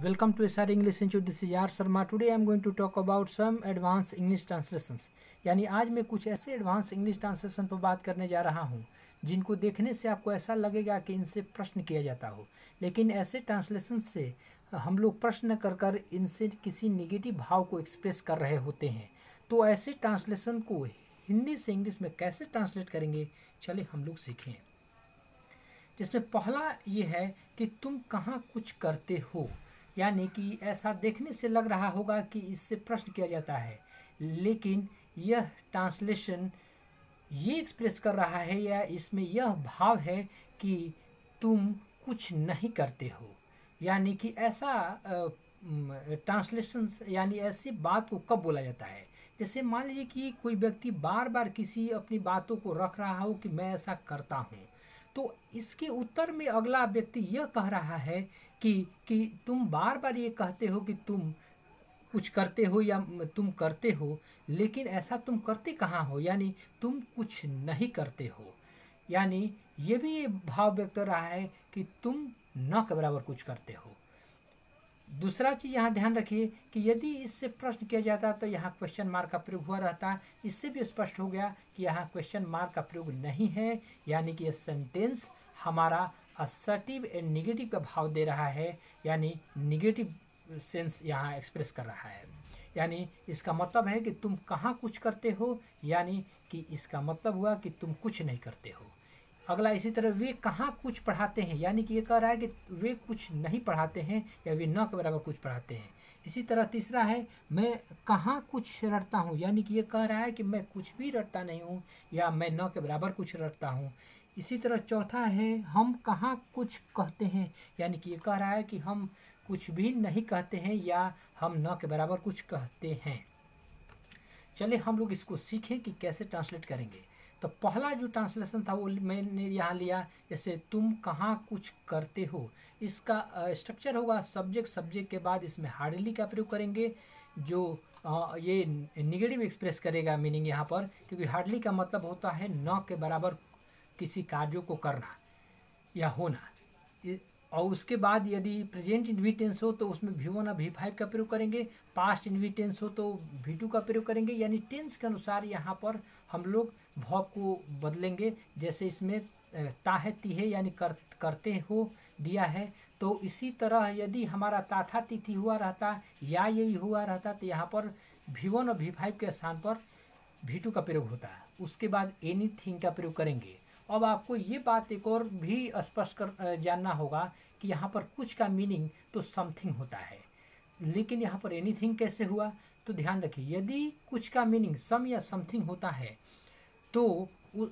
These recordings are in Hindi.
Welcome to SR English Institute. This is R Sharma. Today I am going to talk about some advanced English translations. यानी आज मैं कुछ ऐसे एडवांस इंग्लिश ट्रांसलेशन पर बात करने जा रहा हूँ जिनको देखने से आपको ऐसा लगेगा कि इनसे प्रश्न किया जाता हो, लेकिन ऐसे ट्रांसलेशन से हम लोग प्रश्न कर कर इनसे किसी निगेटिव भाव को एक्सप्रेस कर रहे होते हैं। तो ऐसे ट्रांसलेशन को हिंदी से इंग्लिश में कैसे ट्रांसलेट करेंगे, चलिए हम लोग सीखें। जिसमें पहला ये है कि तुम कहाँ कुछ करते हो, यानी कि ऐसा देखने से लग रहा होगा कि इससे प्रश्न किया जाता है, लेकिन यह ट्रांसलेशन ये एक्सप्रेस कर रहा है या इसमें यह भाव है कि तुम कुछ नहीं करते हो। यानी कि ऐसा ट्रांसलेशन यानी ऐसी बात को कब बोला जाता है, जैसे मान लीजिए कि कोई व्यक्ति बार बार किसी अपनी बातों को रख रहा हो कि मैं ऐसा करता हूँ, तो इसके उत्तर में अगला व्यक्ति यह कह रहा है कि तुम बार बार ये कहते हो कि तुम कुछ करते हो या तुम करते हो, लेकिन ऐसा तुम करते कहाँ हो, यानी तुम कुछ नहीं करते हो। यानी ये भी ये भाव व्यक्त कर रहा है कि तुम न के बराबर कुछ करते हो। दूसरा चीज़ यहाँ ध्यान रखिए कि यदि इससे प्रश्न किया जाता तो यहाँ क्वेश्चन मार्क का प्रयोग हुआ रहता। इससे भी स्पष्ट हो गया कि यहाँ क्वेश्चन मार्क का प्रयोग नहीं है, यानी कि यह सेंटेंस हमारा असर्टिव एंड निगेटिव का भाव दे रहा है, यानी निगेटिव सेंस यहाँ एक्सप्रेस कर रहा है। यानी इसका मतलब है कि तुम कहाँ कुछ करते हो, यानी कि इसका मतलब हुआ कि तुम कुछ नहीं करते हो। अगला इसी तरह वे कहाँ कुछ पढ़ाते हैं, यानी कि ये कह रहा है कि वे कुछ नहीं पढ़ाते हैं या वे न के बराबर कुछ पढ़ाते हैं। इसी तरह तीसरा है मैं कहाँ कुछ रटता हूँ, यानी कि ये कह रहा है कि मैं कुछ भी रटता नहीं हूँ या मैं न के बराबर कुछ रटता हूँ। इसी तरह चौथा है हम कहाँ कुछ कहते हैं, यानी कि ये कह रहा है कि हम कुछ भी नहीं कहते हैं या हम न के बराबर कुछ कहते हैं। चलिए हम लोग इसको सीखें कि कैसे ट्रांसलेट करेंगे। तो पहला जो ट्रांसलेशन था वो मैंने यहाँ लिया, जैसे तुम कहाँ कुछ करते हो। इसका स्ट्रक्चर होगा सब्जेक्ट के बाद इसमें हार्डली का प्रयोग करेंगे, जो ये निगेटिव एक्सप्रेस करेगा मीनिंग यहाँ पर, क्योंकि हार्डली का मतलब होता है न के बराबर किसी कार्यों को करना या होना। और उसके बाद यदि प्रेजेंट इन्विटेंस हो तो उसमें V1 और V5 का प्रयोग करेंगे, पास्ट इन्विटेंस हो तो V2 का प्रयोग करेंगे। यानी टेंस के अनुसार यहाँ पर हम लोग वर्ब को बदलेंगे। जैसे इसमें ता है ती है, यानी करते हो दिया है, तो इसी तरह यदि हमारा ता था ती थी हुआ रहता या यही हुआ रहता तो यहाँ पर V1 और V5 के स्थान पर V2 का प्रयोग होता है। उसके बाद एनीथिंग का प्रयोग करेंगे। अब आपको ये बात एक और भी स्पष्ट कर जानना होगा कि यहाँ पर कुछ का मीनिंग तो समथिंग होता है, लेकिन यहाँ पर एनीथिंग कैसे हुआ। तो ध्यान रखिए, यदि कुछ का मीनिंग सम या समथिंग होता है तो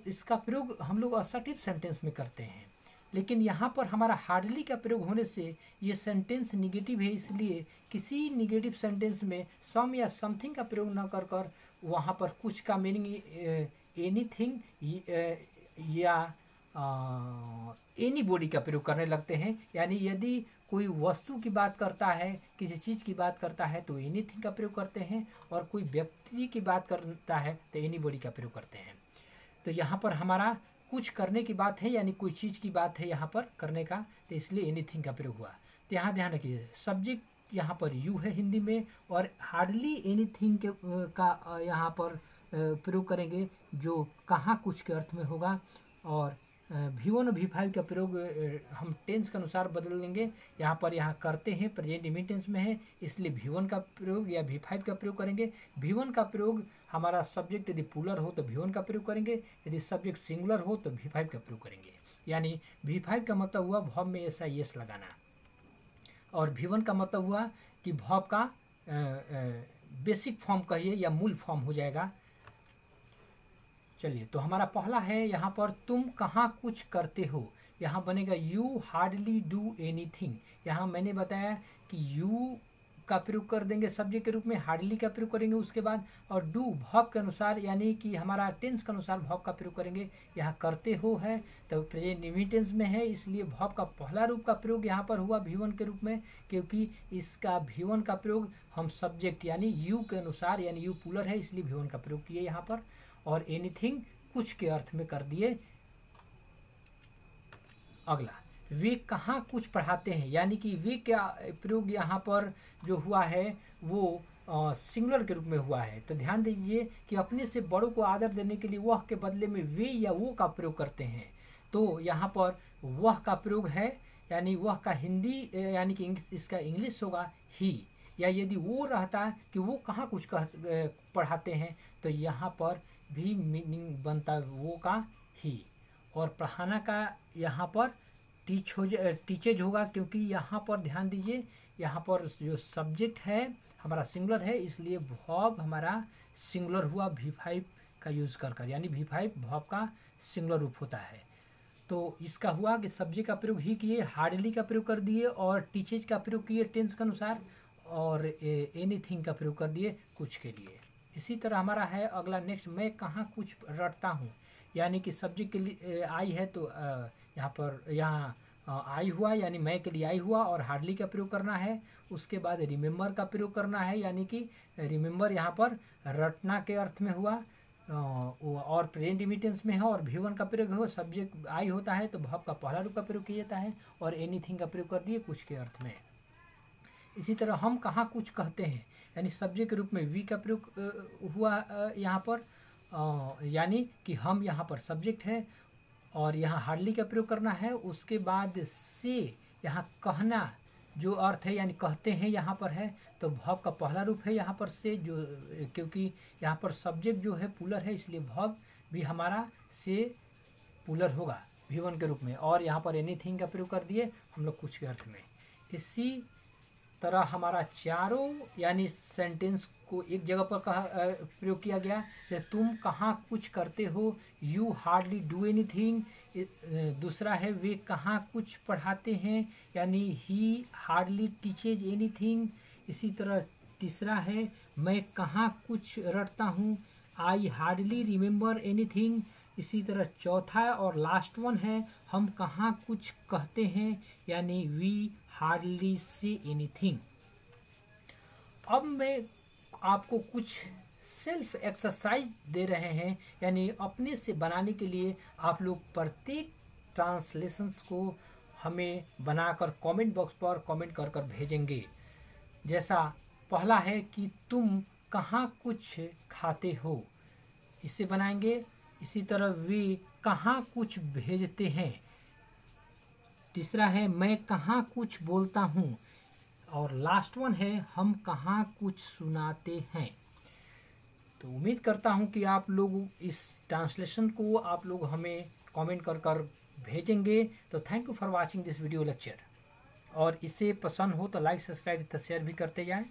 इसका प्रयोग हम लोग असर्टिव सेंटेंस में करते हैं, लेकिन यहाँ पर हमारा हार्डली का प्रयोग होने से ये सेंटेंस निगेटिव है, इसलिए किसी निगेटिव सेंटेंस में सम या समथिंग का प्रयोग न कर कर वहाँ पर कुछ का मीनिंग एनीथिंग या एनी बॉडी का प्रयोग करने लगते हैं। यानी यदि कोई वस्तु की बात करता है, किसी चीज़ की बात करता है तो एनीथिंग का प्रयोग करते हैं, और कोई व्यक्ति की बात करता है तो एनी बॉडी का प्रयोग करते हैं। तो यहाँ पर हमारा कुछ करने की बात है, यानी कोई चीज़ की बात है यहाँ पर करने का, तो इसलिए एनीथिंग का प्रयोग हुआ। तो यहाँ ध्यान रखिए, सब्जेक्ट यहाँ पर यू है हिंदी में, और हार्डली एनीथिंग का यहाँ पर प्रयोग करेंगे जो कहाँ कुछ के अर्थ में होगा। और V1 और V5 का प्रयोग हम टेंस के अनुसार बदल लेंगे। यहाँ पर करते हैं प्रेजेंट इमिटेंस में है, इसलिए V1 का प्रयोग या V5 का प्रयोग करेंगे। V1 का प्रयोग हमारा सब्जेक्ट यदि पुलर हो तो V1 का प्रयोग करेंगे, यदि सब्जेक्ट सिंगुलर हो तो V5 का प्रयोग करेंगे। यानी V5 का मतलब हुआ वर्ब में ऐसा यस लगाना, और V1 का मतलब हुआ कि वर्ब का बेसिक फॉर्म कहिए या मूल फॉर्म हो जाएगा। चलिए, तो हमारा पहला है यहाँ पर तुम कहाँ कुछ करते हो, यहाँ बनेगा यू हार्डली डू एनीथिंग। यहाँ मैंने बताया कि यू का प्रयोग कर देंगे सब्जेक्ट के रूप में, हार्डली का प्रयोग करेंगे उसके बाद, और डू वर्ब के अनुसार यानी कि हमारा टेंस के अनुसार वर्ब का प्रयोग करेंगे। यहाँ करते हो है तो प्रेजेंट इमिटेंस में है, इसलिए वर्ब का पहला रूप का प्रयोग यहाँ पर हुआ V1 के रूप में, क्योंकि इसका V1 का प्रयोग हम सब्जेक्ट यानी यू के अनुसार, यानी यू पुलर है इसलिए V1 का प्रयोग किए यहाँ पर, और एनीथिंग कुछ के अर्थ में कर दिए। अगला वे कहाँ कुछ पढ़ाते हैं, यानी कि वे क्या प्रयोग यहाँ पर जो हुआ है वो सिंगुलर के रूप में हुआ है। तो ध्यान दीजिए कि अपने से बड़ों को आदर देने के लिए वह के बदले में वे या वो का प्रयोग करते हैं। तो यहाँ पर वह का प्रयोग है, यानी वह का हिंदी यानी कि इसका इंग्लिश होगा ही। या यदि वो रहता है कि वो कहाँ कुछ पढ़ाते हैं, तो यहाँ पर भी मीनिंग बनता है वो का ही। और पढ़ाना का यहाँ पर टीचेज होगा, क्योंकि यहाँ पर ध्यान दीजिए यहाँ पर जो सब्जेक्ट है हमारा सिंगुलर है, इसलिए वर्ब हमारा सिंगुलर हुआ V5 का यूज़ कर, यानी V5 वर्ब का सिंगुलर रूप होता है। तो इसका हुआ कि सब्जेक्ट का प्रयोग ही किए, हार्डली का प्रयोग कर दिए और टीचेज का प्रयोग किए टेंस के अनुसार, और एनीथिंग का प्रयोग कर दिए कुछ के लिए। इसी तरह हमारा है अगला नेक्स्ट, मैं कहाँ कुछ रटता हूँ, यानी कि सब्जेक्ट के लिए आई है तो यहाँ आई हुआ, यानी मैं के लिए आई हुआ, और हार्डली का प्रयोग करना है। उसके बाद रिमेंबर का प्रयोग करना है, यानी कि रिमेंबर यहाँ पर रटना के अर्थ में हुआ और प्रेजेंट इमिटेंस में है, और V1 का प्रयोग हो, सब्जेक्ट आई होता है तो वर्ब का पहला रूप का प्रयोग किया जाता है, और एनीथिंग का प्रयोग कर दिए कुछ के अर्थ में। इसी तरह हम कहाँ कुछ कहते हैं, यानी सब्जेक्ट के रूप में वी का प्रयोग हुआ यहाँ पर, यानी कि हम यहाँ पर सब्जेक्ट है और यहाँ हार्डली का प्रयोग करना है। उसके बाद से यहाँ कहना जो अर्थ है, यानी कहते हैं यहाँ पर है, तो वर्ब का पहला रूप है यहाँ पर से, जो क्योंकि यहाँ पर सब्जेक्ट जो है पुलर है, इसलिए वर्ब भी हमारा से पुलर होगा V1 के रूप में। और यहाँ पर एनीथिंग का प्रयोग कर दिए हम लोग कुछ के अर्थ में। इसी तरह हमारा चारों यानी सेंटेंस को एक जगह पर प्रयोग किया गया, जैसे तुम कहाँ कुछ करते हो, यू हार्डली डू एनीथिंग। दूसरा है वे कहाँ कुछ पढ़ाते हैं, यानी ही हार्डली टीचेज एनीथिंग। इसी तरह तीसरा है मैं कहाँ कुछ रटता हूँ, आई हार्डली रिमेंबर एनीथिंग। इसी तरह चौथा और लास्ट वन है हम कहाँ कुछ कहते हैं, यानी वी हार्डली से एनीथिंग। अब मैं आपको कुछ सेल्फ एक्सरसाइज दे रहे हैं, यानी अपने से बनाने के लिए आप लोग प्रत्येक ट्रांसलेशंस को हमें बनाकर कमेंट बॉक्स पर कमेंट कर कर भेजेंगे। जैसा पहला है कि तुम कहाँ कुछ खाते हो, इसे बनाएंगे। इसी तरह वे कहाँ कुछ भेजते हैं। तीसरा है मैं कहाँ कुछ बोलता हूँ, और लास्ट वन है हम कहाँ कुछ सुनाते हैं। तो उम्मीद करता हूँ कि आप लोग इस ट्रांसलेशन को आप लोग हमें कमेंट कर कर भेजेंगे। तो thank you for watching this video lecture, और इसे पसंद हो तो लाइक सब्सक्राइब शेयर भी करते जाएं।